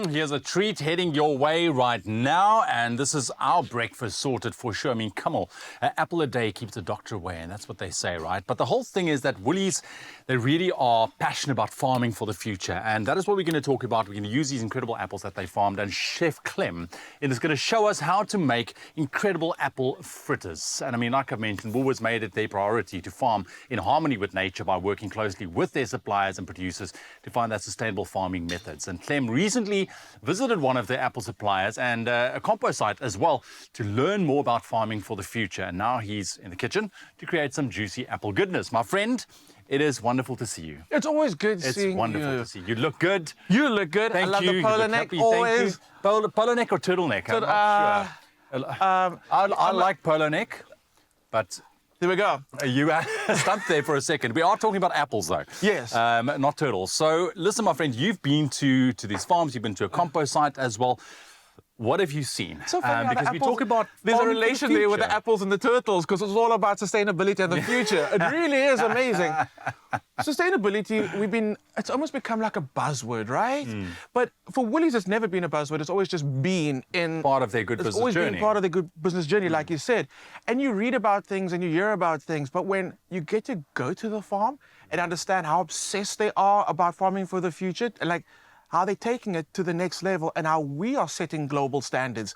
Here's a treat heading your way right now, and this is our breakfast sorted for sure. I mean, come on, an apple a day keeps the doctor away, and that's what they say, right? But the whole thing is that Woolies, they really are passionate about farming for the future, and that is what we're going to talk about. We're going to use these incredible apples that they farmed, and Chef Clem is going to show us how to make incredible apple fritters. And I mean, like I mentioned, Woolworths made it their priority to farm in harmony with nature by working closely with their suppliers and producers to find that sustainable farming methods. And Clem recently visited one of their apple suppliers and a compost site as well to learn more about farming for the future. And now he's in the kitchen to create some juicy apple goodness. My friend, it is wonderful to see you. It's always good seeing you. It's wonderful to see you. You look good. You look good. Thank I love you. the polo neck. Always. Polo neck or turtleneck? I'm not sure. I like polo neck, but... There we go. You stumped there for a second. We are talking about apples, though. Yes. Not turtles. So, listen, my friend, you've been to these farms. You've been to a compost site as well. What have you seen? So funny because we talk about there's a relation there with the apples and the turtles because it's all about sustainability and the future. It really is amazing. Sustainability, it's almost become like a buzzword, right? But for Woolies, it's never been a buzzword. It's always just been part of their good business journey. It's always been part of their good business journey, like you said. And you read about things and you hear about things, but when you get to go to the farm and understand how obsessed they are about farming for the future, and like how they're taking it to the next level and how we are setting global standards.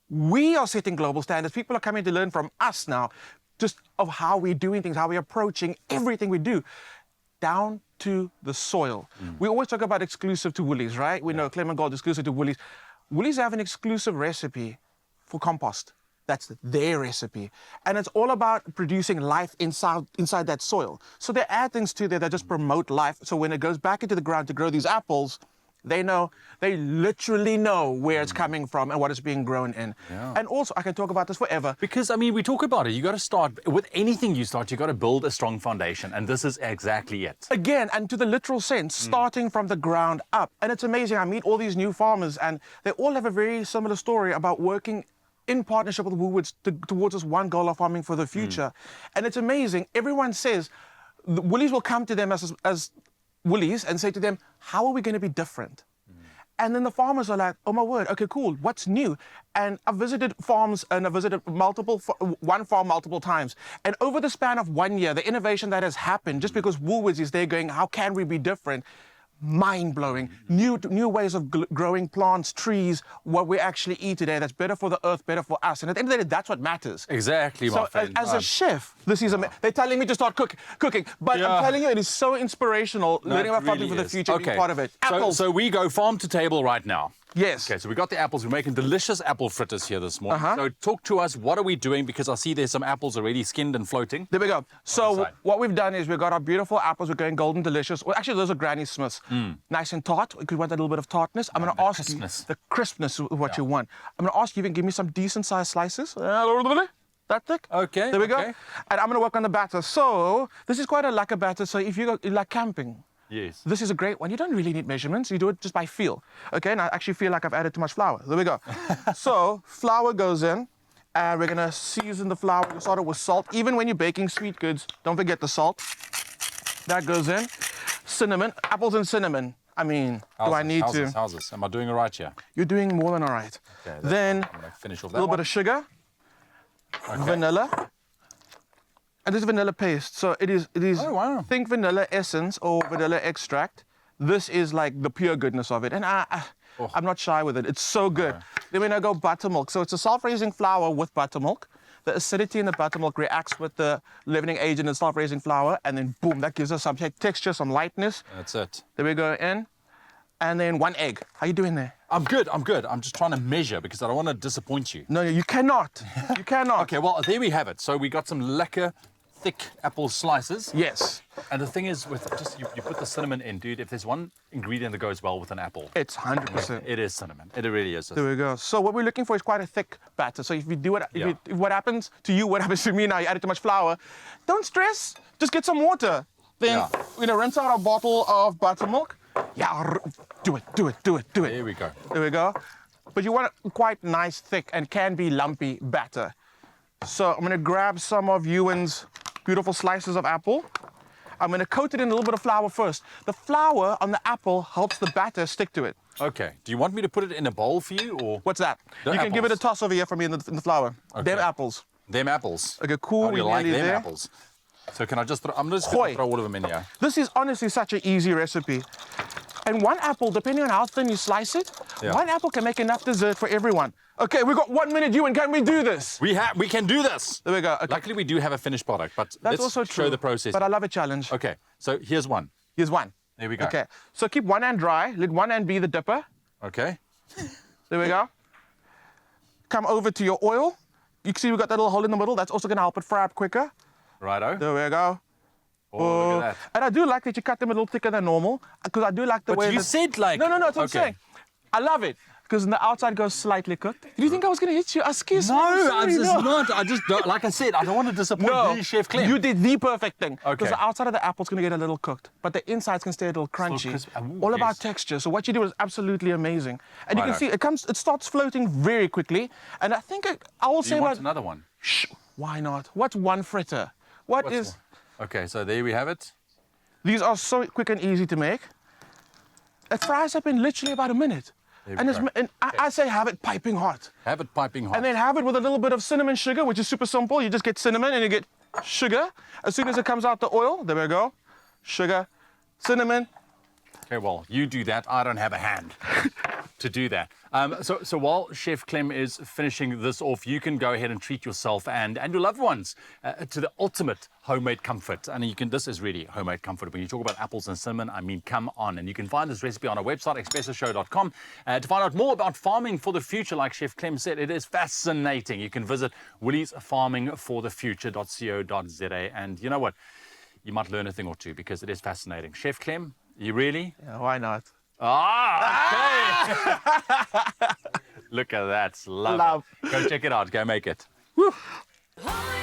We are setting global standards. People are coming to learn from us now, just of how we're doing things, how we're approaching everything we do, down to the soil. We always talk about exclusive to Woolies, right? We know Clem and Gold exclusive to Woolies. Woolies have an exclusive recipe for compost. That's their recipe. And it's all about producing life inside that soil. So they add things to there that just promote life. So when it goes back into the ground to grow these apples, they literally know where it's coming from and what it's being grown in. Yeah. And also, I can talk about this forever. Because, I mean, we talk about it. You got to start, with anything you start, you got to build a strong foundation. And this is exactly it. Again, and to the literal sense, starting from the ground up. And it's amazing. I meet all these new farmers and they all have a very similar story about working in partnership with Woolworths towards this one goal of farming for the future. And it's amazing. Everyone says, the Woolies will come to them as Woolies and say to them, how are we going to be different? And then the farmers are like, oh my word, okay, cool, what's new? And I've visited farms and I've visited one farm multiple times. And over the span of 1 year, the innovation that has happened, just because Woolworths is there going, how can we be different? Mind-blowing. New ways of growing plants, trees, what we actually eat today that's better for the earth, better for us. And at the end of the day, that's what matters. Exactly, my friend. As a chef, this is they're telling me to start cooking. But I'm telling you, it is so inspirational learning about farming for the future, being part of it. Apples. So we go farm to table right now. Yes. Okay, so we got the apples. We're making delicious apple fritters here this morning. So talk to us. What are we doing? Because I see there's some apples already skinned and floating. There we go. So what we've done is we've got our beautiful apples. We're going golden delicious. Well, actually, those are Granny Smiths. Nice and tart. We could want a little bit of tartness. I'm going to ask you the crispness of what you want. I'm going to ask you if you can give me some decent sized slices. That thick. Okay. There we go. And I'm going to work on the batter. So this is quite a lacquer batter. So if you like camping, yes, this is a great one. You don't really need measurements. You do it just by feel. Okay, and I actually feel like I've added too much flour. There we go. So flour goes in, and we're gonna season the flour. We start it with salt. Even when you're baking sweet goods, don't forget the salt. That goes in. Cinnamon, apples and cinnamon. I mean, do I need to? How's this? Am I doing it right here? You're doing more than all right. Okay, then I'm gonna finish off a little bit of sugar, vanilla. And this is vanilla paste, so it is. Think vanilla essence or vanilla extract. This is like the pure goodness of it, and I'm not shy with it. It's so good. Then we're gonna go buttermilk. So it's a self-raising flour with buttermilk. The acidity in the buttermilk reacts with the leavening agent in self-raising flour, and then boom, that gives us some texture, some lightness. That's it. There we go in, and then 1 egg. How you doing there? I'm good. I'm just trying to measure because I don't want to disappoint you. No, you cannot. You cannot. Okay, well there we have it. So we got some lekker thick apple slices. Yes. And the thing is, with just you put the cinnamon in, dude. If there's one ingredient that goes well with an apple, it's 100%. It is cinnamon. It really is. There we go. So what we're looking for is quite a thick batter. So if you do it, if what happens to you, what happens to me now? You added too much flour. Don't stress. Just get some water. Then we're gonna rinse out our bottle of buttermilk. Yeah, do it. There we go. There we go. But you want a quite nice, thick, and can be lumpy batter. So I'm gonna grab some of Ewan's beautiful slices of apple. I'm going to coat it in a little bit of flour first. The flour on the apple helps the batter stick to it. Okay. Do you want me to put it in a bowl for you, or What's that? The You can give it a apples. toss over here for me in the flour. Okay. Them apples. them apples? Okay, cool. How do you we're like nearly them there. apples? So can I just throw, I'm just going Hoi. to throw all of them in here. This is honestly such an easy recipe. And one apple, depending on how thin you slice it, Yeah. one apple can make enough dessert for everyone. Okay, we've got 1 minute, and can we do this? We can do this. There we go. Okay. Luckily, we do have a finished product, but That's let's also true. show the process. But I love a challenge. Okay, so here's one. Here's one. There we go. Okay, so keep one hand dry. Let one hand be the dipper. Okay. There we go. Come over to your oil. You can see we've got that little hole in the middle. That's also going to help it fry up quicker. Righto. There we go. Oh, look at that. And I do like that you cut them a little thicker than normal because I do like the But way you that... said like... No, that's what I'm Okay. saying. I love it because the outside goes slightly cooked. Did you think I was going to hit you? Excuse me. No, I'm I'm sorry, just no. not. I just don't, like I said, I don't want to disappoint you, Chef Clem. You did the perfect thing. Okay. Because the outside of the apple's going to get a little cooked, but the inside's going to stay a little crunchy. crisp. Ooh, All about yes. texture. So what you do is absolutely amazing. And you can Righto. see it starts floating very quickly. And I think I will Do say you want about... another one? Shh, why not? What's one fritter? What is... Okay, so there we have it. These are so quick and easy to make. It fries up in literally about a minute. There we And, it's, go. and I say have it piping hot. Have it piping hot. And then have it with a little bit of cinnamon sugar, which is super simple. You just get cinnamon and you get sugar. As soon as it comes out the oil, there we go. Sugar, cinnamon. Okay, well, you do that. I don't have a hand to do that. So while Chef Clem is finishing this off, you can go ahead and treat yourself and your loved ones to the ultimate homemade comfort. And you can. This is really homemade comfort. When you talk about apples and cinnamon, I mean, come on. And you can find this recipe on our website, expressoshow.com. To find out more about farming for the future, like Chef Clem said, it is fascinating. You can visit williesfarmingforthefuture.co.za. And you know what? You might learn a thing or two because it is fascinating. Chef Clem, you really? Yeah, why not? Ah, okay. Look at that. Love. Love. It. Go check it out. Go make it. Holiday